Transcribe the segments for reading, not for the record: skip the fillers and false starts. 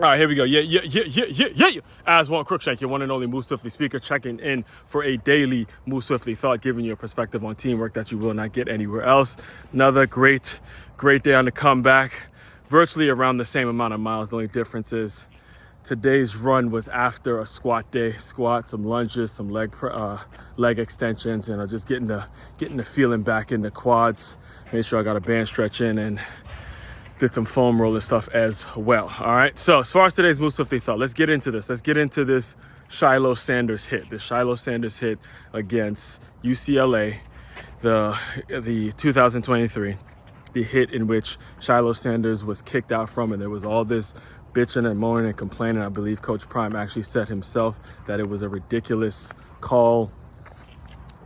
All right, here we go. Yeah. Aswand Cruickshank, your one and only Move Swiftly speaker, checking in for a daily Move Swiftly thought, giving you a perspective on teamwork that you will not get anywhere else. Another great day on the comeback. Virtually around the same amount of miles. The only difference is today's run was after a squat day. Squat, some lunges, some leg extensions, just getting the feeling back in the quads. Make sure I got a band stretch in and did some foam roller stuff as well. All right. So as far as today's Move Swiftly thought, let's get into this. Let's get into this Shiloh Sanders hit. This Shiloh Sanders hit against UCLA, the 2023, the hit in which Shiloh Sanders was kicked out from, and there was all this bitching and moaning and complaining. I believe Coach Prime actually said himself that it was a ridiculous call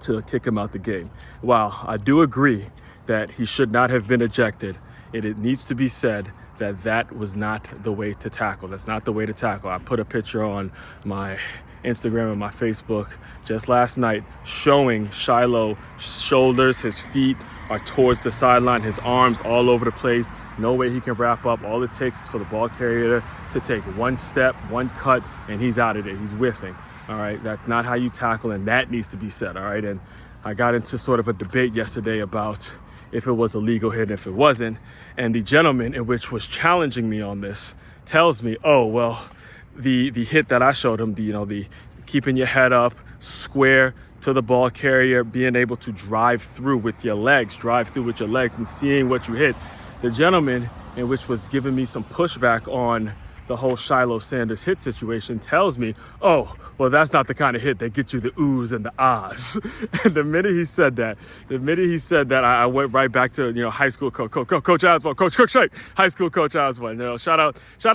to kick him out the game. While I do agree that he should not have been ejected, it needs to be said that that was not the way to tackle. That's not the way to tackle. I put a picture on my Instagram and my Facebook just last night showing Shiloh's shoulders, his feet are towards the sideline, his arms all over the place. No way he can wrap up. All it takes is for the ball carrier to take one step, one cut, and he's out of there. He's whiffing. All right, that's not how you tackle, and that needs to be said. All right, and I got into sort of a debate yesterday about if it was a legal hit, if it wasn't. And the gentleman in which was challenging me on this tells me, oh, well, the hit that I showed him, the keeping your head up, square to the ball carrier, being able to drive through with your legs and seeing what you hit. The gentleman in which was giving me some pushback on the whole Shiloh Sanders hit situation tells me, oh, well, that's not the kind of hit that gets you the oohs and the ahs. And the minute he said that, I went right back to, high school Coach Aswand, Coach Cruickshank, high school Coach Aswand. Shout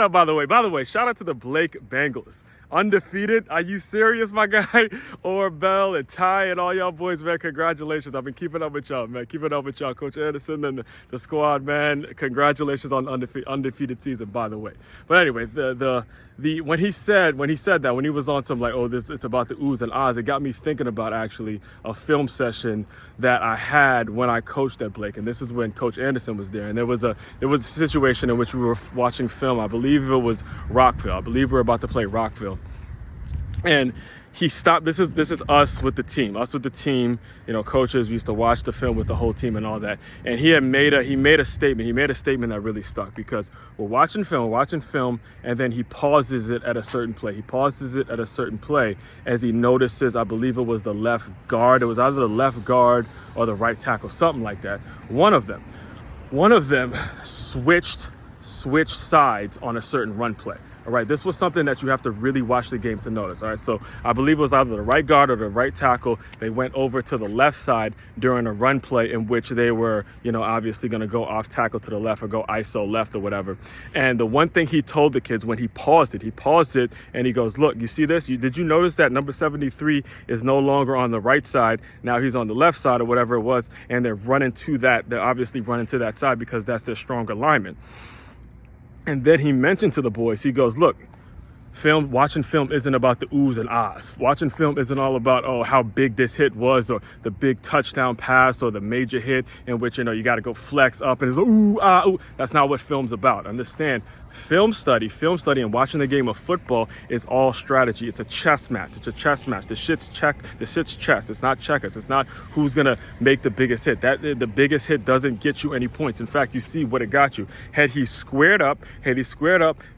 out, by the way, shout out to the Blake Bengals. Undefeated. Are you serious, my guy? Or Bell and Ty and all y'all boys, man. Congratulations. I've been keeping up with y'all, man. Keeping up with y'all, Coach Anderson and the squad, man. Congratulations on undefeated season, by the way. But anyway, when he said that, when he was on some it's about the oohs and ahs, it got me thinking about actually a film session that I had when I coached at Blake, and this is when Coach Anderson was there, and there was a situation in which we were watching film. I believe it was Rockville. I believe we were about to play Rockville. And he stopped. This is us with the team. Coaches, we used to watch the film with the whole team and all that. And he made a statement. He made a statement that really stuck, because we're watching film, and then he pauses it at a certain play. As he notices, I believe it was the left guard. It was either the left guard or the right tackle, something like that. One of them switched sides on a certain run play. All right, this was something that you have to really watch the game to notice. All right, so I believe it was either the right guard or the right tackle. They went over to the left side during a run play in which they were, obviously going to go off tackle to the left or go ISO left or whatever. And the one thing he told the kids when he paused it, and he goes, look, you see this? Did you notice that number 73 is no longer on the right side? Now he's on the left side or whatever it was, and they're running to that. They're obviously running to that side because that's their stronger lineman. And then he mentioned to the boys, he goes, look, watching film isn't about the oohs and ahs. Watching film isn't all about, how big this hit was, or the big touchdown pass, or the major hit in which, you got to go flex up and it's ooh, ah, ooh. That's not what film's about. Understand, film study and watching the game of football is all strategy. It's a chess match. The shit's chess. It's not checkers. It's not who's going to make the biggest hit. The biggest hit doesn't get you any points. In fact, you see what it got you. Had he squared up,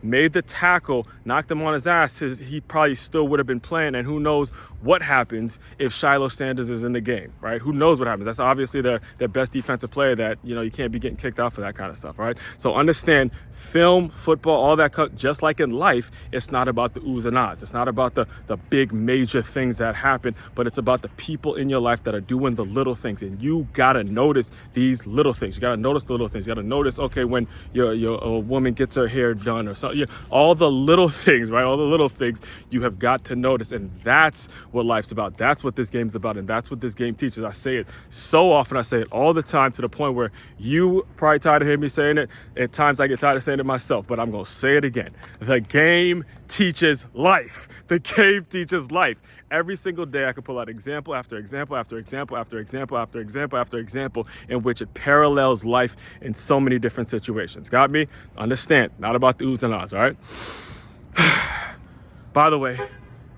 made the tackle, knocked him on his ass, he probably still would have been playing. And who knows what happens if Shiloh Sanders is in the game, right? Who knows what happens? That's obviously their best defensive player that, you can't be getting kicked out for that kind of stuff, right? So understand, film, football, all that, just like in life, it's not about the oohs and ahs. It's not about the big major things that happen, but it's about the people in your life that are doing the little things. And you got to notice these little things. You got to notice the little things. You got to notice, okay, when a woman gets her hair done or something, all the little things, right? All the little things you have got to notice. And that's what life's about. That's what this game's about. And that's what this game teaches. I say it so often. I say it all the time, to the point where you probably tired of hearing me saying it. At times I get tired of saying it myself, but I'm going to say it again. The game teaches life. The game teaches life. Every single day I could pull out example after example after example after example after example after example in which it parallels life in so many different situations. Got me? Understand, not about the oohs and ahs, all right? By the way,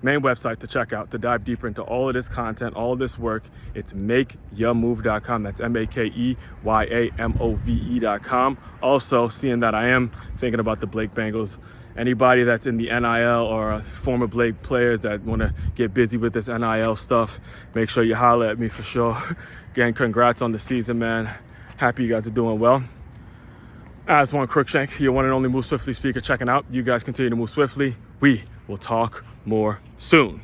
main website to check out to dive deeper into all of this content, all of this work, it's makeyourmove.com. That's makeyaMove.com. Also, seeing that I am thinking about the Blake Bengals, anybody that's in the NIL or former Blake players that want to get busy with this NIL stuff, make sure you holler at me for sure. Again, congrats on the season, man. Happy you guys are doing well. Aswand Cruickshank, your one and only Move Swiftly speaker, checking out. You guys continue to move swiftly. We will talk more soon.